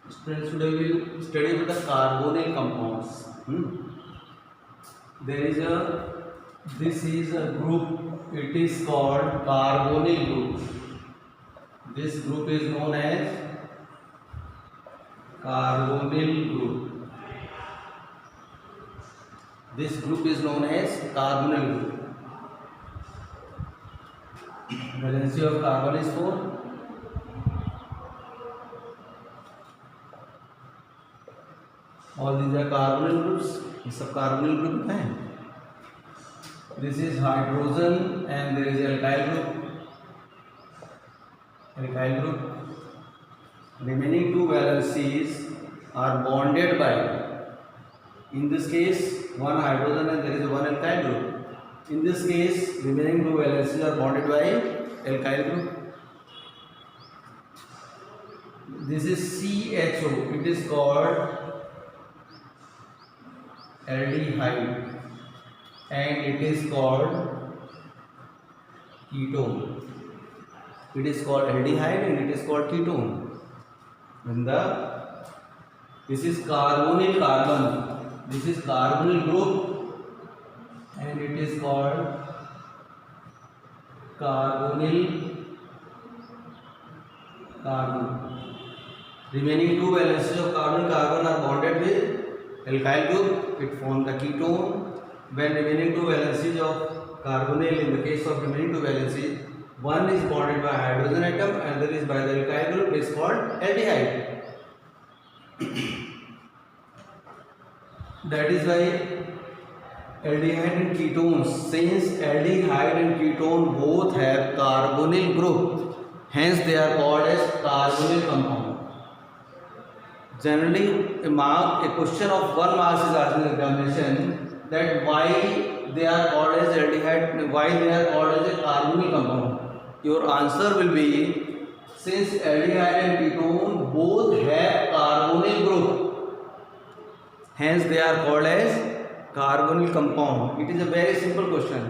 Students, today we will study with the carbonyl compounds. This is a group. It is called carbonyl group. This group is known as carbonyl group. This group is known as carbonyl group. Valency of carbon is 4. All these are carbonyl groups. ये सब carbonyl group हैं. This is hydrogen and there is alkyl group. Alkyl group. Remaining two valencies are bonded by. In this case, one hydrogen and there is one alkyl group. In this case, remaining two valencies are bonded by alkyl group. This is CHO. It is called aldehyde and it is called ketone. It is called aldehyde and it is called ketone. This is carbonyl carbon. This is carbonyl group and it is called carbonyl carbon. Remaining two valencies of carbonyl carbon are bonded with alkyl group. It forms the ketone. When remaining two valencies of carbonyl, in the case of remaining two valencies, one is bonded by hydrogen atom and other is by the alkyl group, it is called aldehyde. That is why aldehyde and ketones, since aldehyde and ketone both have carbonyl group, hence they are called as carbonyl compound. Generally, a question of 1 mark is asked in the examination that why they are called as aldehyde, why they are called as a carbonyl compound. Your answer will be, since aldehyde and ketone both have carbonyl group, hence they are called as carbonyl compound. It is a very simple question.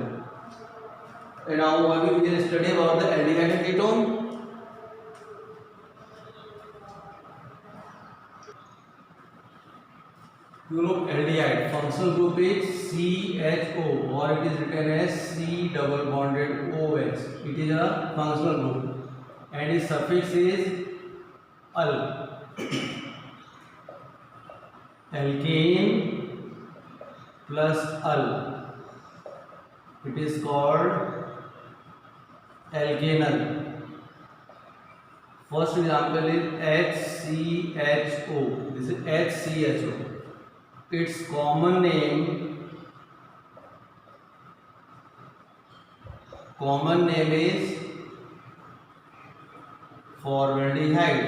And now we will study about the aldehyde and ketone. You know aldehyde functional group is CHO or it is written as C double bonded OH. It is a functional group and its suffix is al. Alkane plus al. It is called alkanal. First example is HCHO. This is HCHO. Its common name is formaldehyde.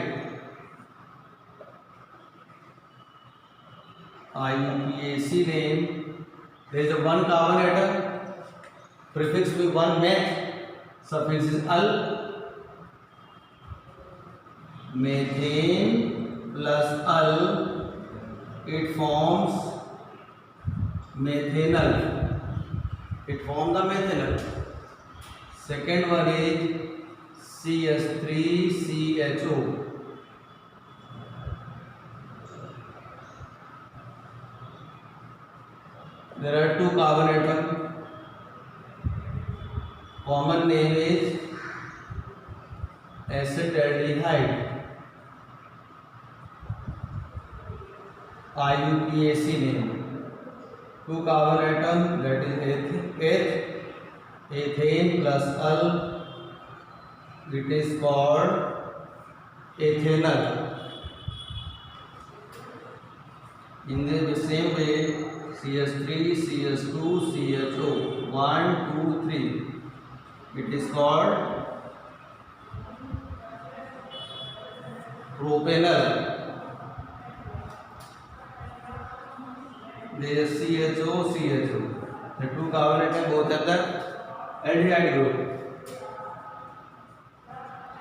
IUPAC name. There is a one carbon atom, prefix with one meth, suffix is al. Methane plus al. It forms methanol. It forms the methanol. Second one is CH3CHO. There are two carbon atoms. Common name is acetaldehyde. IUPAC name. Two carbon atom, that is ethane plus al. It is called ethanol. In the same way, CH3, CH2, CHO, 1, 2, 3. It is called propanol. There is CHO, CHO. The two carbon atoms both have the aldehyde group.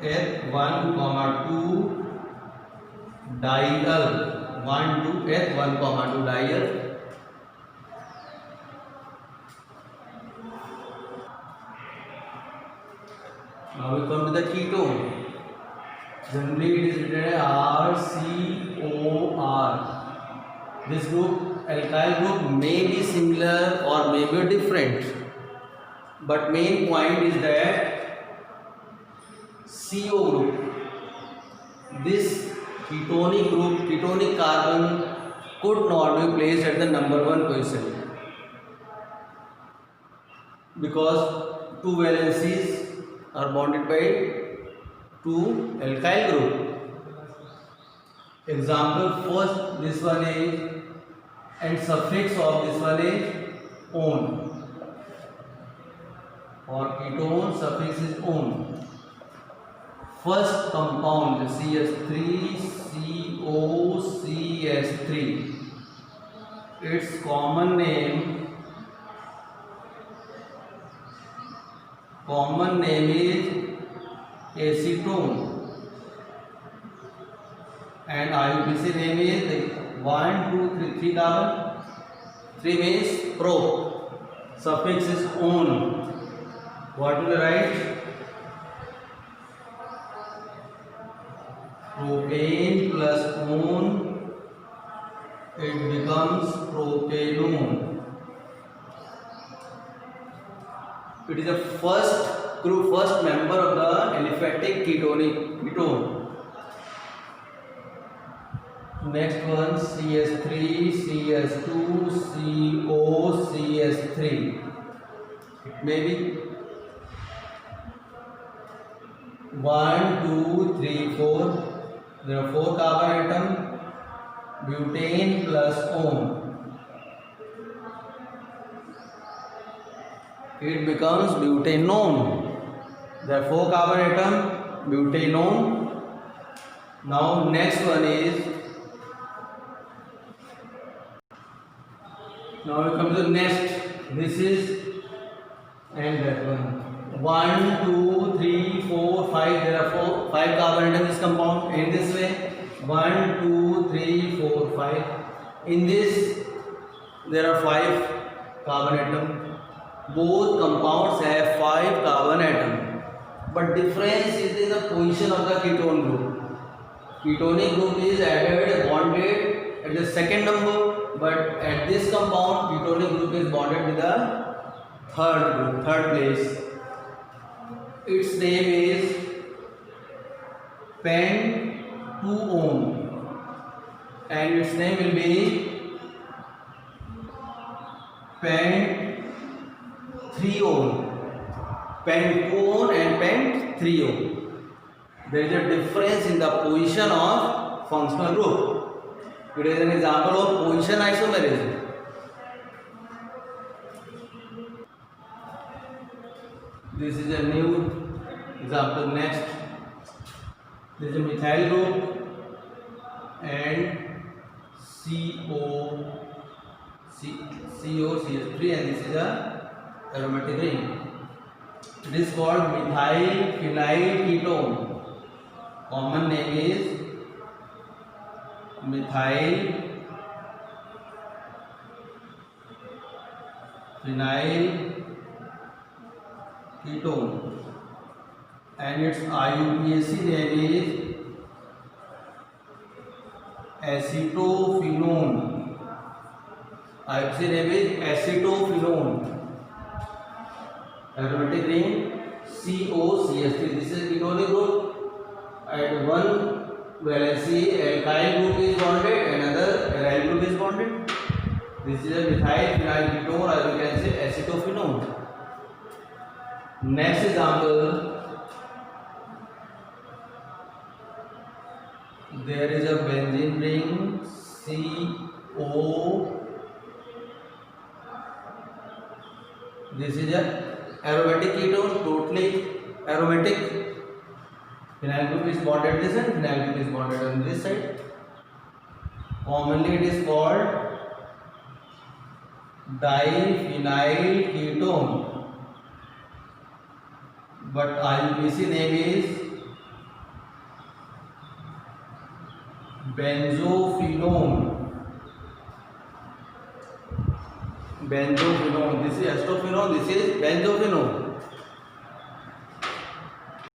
H1, 2 diol. 1, 2, H1, 2 diol. Now we come to the ketone. Generally it is written as RCOR. This group, alkyl group, may be similar or may be different, but main point is that CO group, this ketonic group, ketonic carbon could not be placed at the number 1 position because two valencies are bonded by two alkyl group. Example first, this one is, and suffix of this one is on. For ketone, suffix is on. First compound CH3COCH3. Its common name is acetone, and IUPAC name is 1, 2, 3 carbon. 3 means pro. Suffix is on. What will you write? Propane plus on, it becomes propanone. It is the first group, first member of the aliphatic ketone. Next one, CH3, CH2, CO, CH3. It may be 1, 2, 3, 4. There are 4 carbon atoms. Butane plus on. It becomes butanone. There are 4 carbon atoms. Butanone. Now next one is. Now we come to the next. This is and that one. 1, 2, 3, 4, 5. There are 5 carbon atoms in this compound. In this way, 1, 2, 3, 4, 5. In this, there are 5 carbon atoms. Both compounds have 5 carbon atoms, but difference is in the position of the ketone group. Ketonic group is added, bonded at the second number, but at this compound, ketonic group is bonded with the third place. Its name is pentone, and its name will be pentthreone. Pentone and pentthreone. There is a difference in the position of functional group. It is an example of position isomerism. This is a new example. Next, this is a methyl group and COCH3, and this is a aromatic ring. It is called methyl phenyl ketone. Common name is methyl phenyl ketone, and its IUPAC name is acetophenone. IUPAC name is acetophenone. Aromatic ring COCH3. This is ketonic group. At one valency, alkyl group is bonded, another aryl group is bonded. This is a methyl phenyl ketone, or you can say acetophenone. Next example, there is a benzene ring CO. This is a aromatic ketone, totally aromatic. Phenyl group is bonded this and phenyl group is bonded on this side. Commonly it is called diphenyl ketone, but IUPAC name is benzophenone. Benzophenone. This is acetophenone. This is benzophenone.